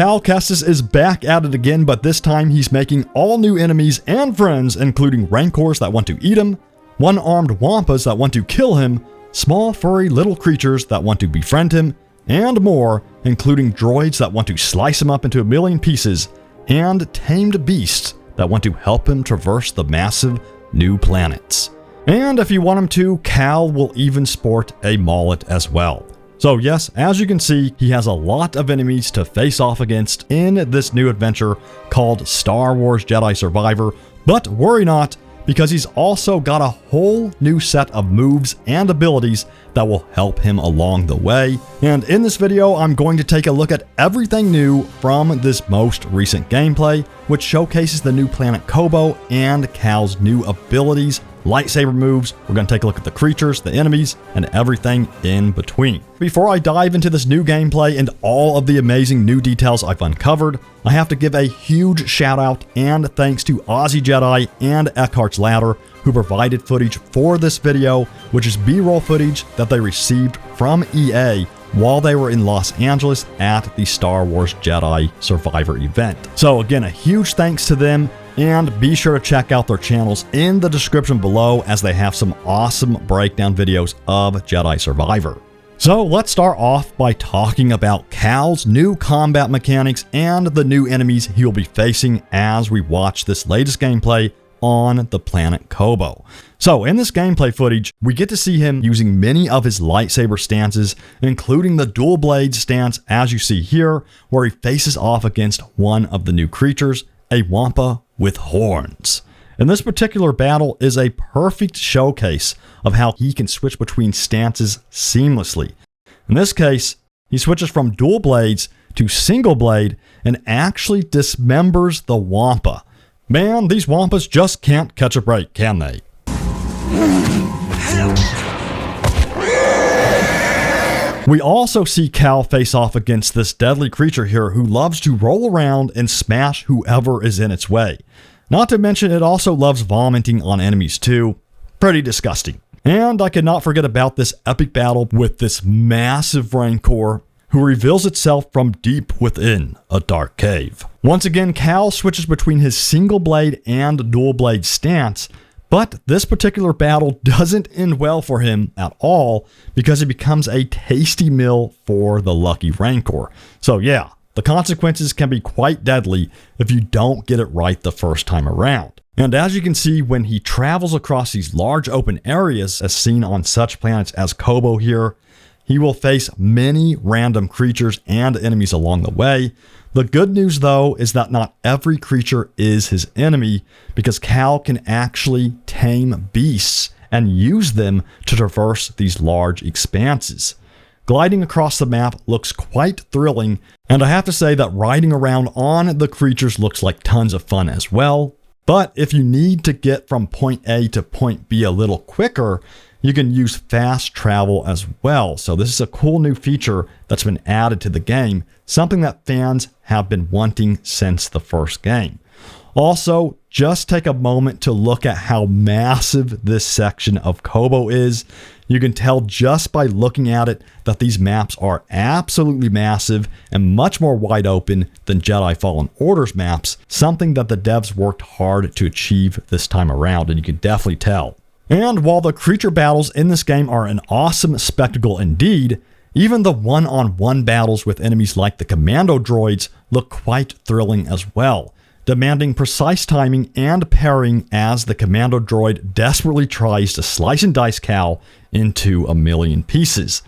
Cal Kestis is back at it again, but this time he's making all new enemies and friends, including rancors that want to eat him, one-armed wampas that want to kill him, small furry little creatures that want to befriend him, and more, including droids that want to slice him up into a million pieces, and tamed beasts that want to help him traverse the massive new planets. And if you want him to, Cal will even sport a mullet as well. So yes, as you can see, he has a lot of enemies to face off against in this new adventure called Star Wars Jedi Survivor, but worry not, because he's also got a whole new set of moves and abilities that will help him along the way. And in this video, I'm going to take a look at everything new from this most recent gameplay, which showcases the new planet Koboh and Cal's new abilities, lightsaber moves. We're going to take a look at the creatures, the enemies, and everything in between. Before I dive into this new gameplay and all of the amazing new details I've uncovered, I have to give a huge shout out and thanks to OzzyJedi and EckhartsLadder, who provided footage for this video, which is B-roll footage that they received from EA while they were in Los Angeles at the Star Wars Jedi Survivor event. So again, a huge thanks to them, and be sure to check out their channels in the description below, as they have some awesome breakdown videos of Jedi Survivor. So let's start off by talking about Cal's new combat mechanics and the new enemies he will be facing as we watch this latest gameplay on the planet Koboh. So in this gameplay footage, we get to see him using many of his lightsaber stances, including the dual blade stance as you see here, where he faces off against one of the new creatures, a wampa with horns. And this particular battle is a perfect showcase of how he can switch between stances seamlessly. In this case, he switches from dual blades to single blade and actually dismembers the wampa. Man, these wampas just can't catch a break, can they? We also see Cal face off against this deadly creature here who loves to roll around and smash whoever is in its way. Not to mention, it also loves vomiting on enemies too. Pretty disgusting. And I could not forget about this epic battle with this massive rancor who reveals itself from deep within a dark cave. Once again, Cal switches between his single blade and dual blade stance, but this particular battle doesn't end well for him at all, because it becomes a tasty meal for the lucky rancor. So yeah, the consequences can be quite deadly if you don't get it right the first time around. And as you can see, when he travels across these large open areas as seen on such planets as Koboh here, he will face many random creatures and enemies along the way. The good news though is that not every creature is his enemy, because Cal can actually tame beasts and use them to traverse these large expanses. Gliding across the map looks quite thrilling, and I have to say that riding around on the creatures looks like tons of fun as well. But if you need to get from point A to point B a little quicker, you can use fast travel as well. So this is a cool new feature that's been added to the game, something that fans have been wanting since the first game. Also, just take a moment to look at how massive this section of Koboh is. You can tell just by looking at it that these maps are absolutely massive and much more wide open than Jedi Fallen Order's maps, something that the devs worked hard to achieve this time around, and you can definitely tell. And while the creature battles in this game are an awesome spectacle indeed, even the one-on-one battles with enemies like the commando droids look quite thrilling as well, demanding precise timing and parrying as the commando droid desperately tries to slice and dice Cal into a million pieces.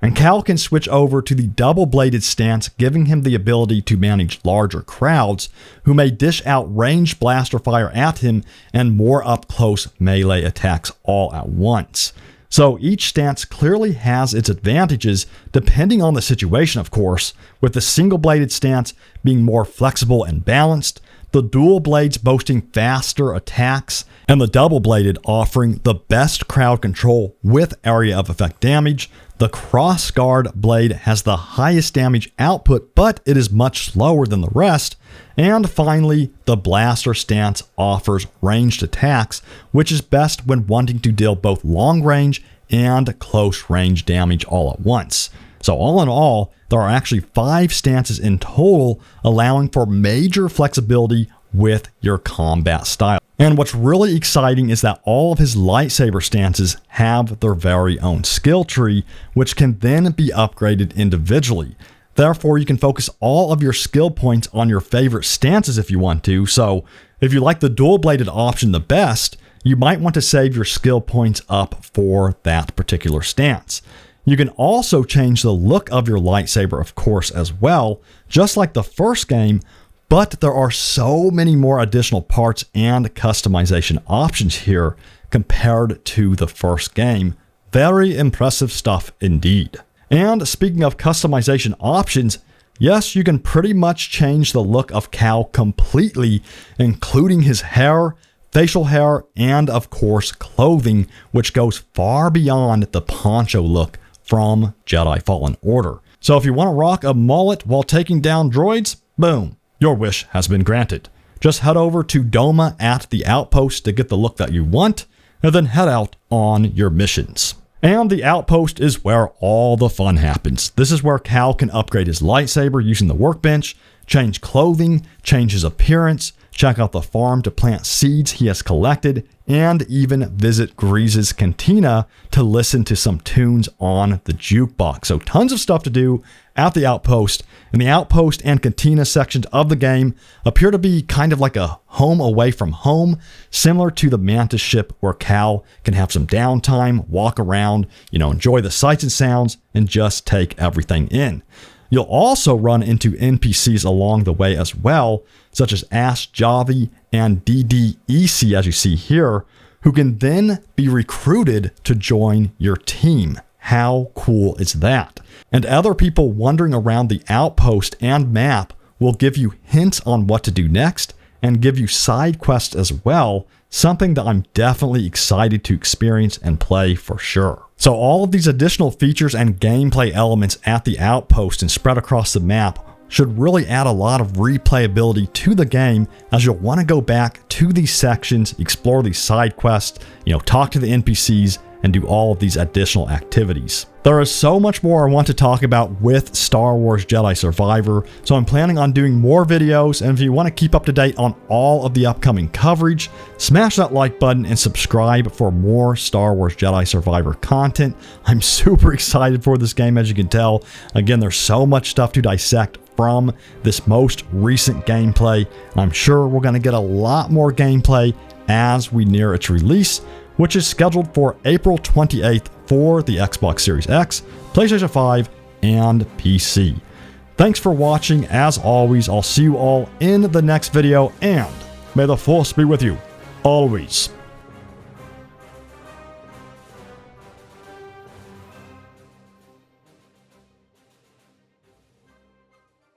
And Cal can switch over to the double-bladed stance, giving him the ability to manage larger crowds who may dish out ranged blaster fire at him and more up-close melee attacks all at once. So each stance clearly has its advantages depending on the situation, of course, with the single-bladed stance being more flexible and balanced, the dual blades boasting faster attacks, and the double-bladed offering the best crowd control with area of effect damage. The cross-guard blade has the highest damage output, but it is much slower than the rest. And finally, the blaster stance offers ranged attacks, which is best when wanting to deal both long range and close range damage all at once. So all in all, there are actually 5 stances in total, allowing for major flexibility with your combat style. And what's really exciting is that all of his lightsaber stances have their very own skill tree, which can then be upgraded individually. Therefore, you can focus all of your skill points on your favorite stances if you want to. So if you like the dual-bladed option the best, you might want to save your skill points up for that particular stance. You can also change the look of your lightsaber, of course, as well, just like the first game, but there are so many more additional parts and customization options here compared to the first game. Very impressive stuff indeed. And speaking of customization options, yes, you can pretty much change the look of Cal completely, including his hair, facial hair, and of course clothing, which goes far beyond the poncho look from Jedi Fallen Order. So if you want to rock a mullet while taking down droids, boom, your wish has been granted. Just head over to Doma at the Outpost to get the look that you want, and then head out on your missions. And the Outpost is where all the fun happens. This is where Cal can upgrade his lightsaber using the workbench, change clothing, change his appearance, check out the farm to plant seeds he has collected, and even visit Grease's cantina to listen to some tunes on the jukebox. So tons of stuff to do at the Outpost. And the Outpost and cantina sections of the game appear to be kind of like a home away from home, similar to the Mantis ship where Cal can have some downtime, walk around, enjoy the sights and sounds, and just take everything in. You'll also run into NPCs along the way as well, such as Ash Javi and DDEC, as you see here, who can then be recruited to join your team. How cool is that? And other people wandering around the Outpost and map will give you hints on what to do next and give you side quests as well, something that I'm definitely excited to experience and play for sure. So all of these additional features and gameplay elements at the Outpost and spread across the map should really add a lot of replayability to the game, as you'll want to go back to these sections, explore these side quests, talk to the NPCs, and do all of these additional activities. There is so much more I want to talk about with Star Wars Jedi Survivor, so I'm planning on doing more videos, and if you want to keep up to date on all of the upcoming coverage, smash that like button and subscribe for more Star Wars Jedi Survivor content. I'm super excited for this game, as you can tell. Again, there's so much stuff to dissect from this most recent gameplay. I'm sure we're going to get a lot more gameplay as we near its release, which is scheduled for April 28th for the Xbox Series X, PlayStation 5, and PC. Thanks for watching. As always, I'll see you all in the next video, and may the Force be with you always.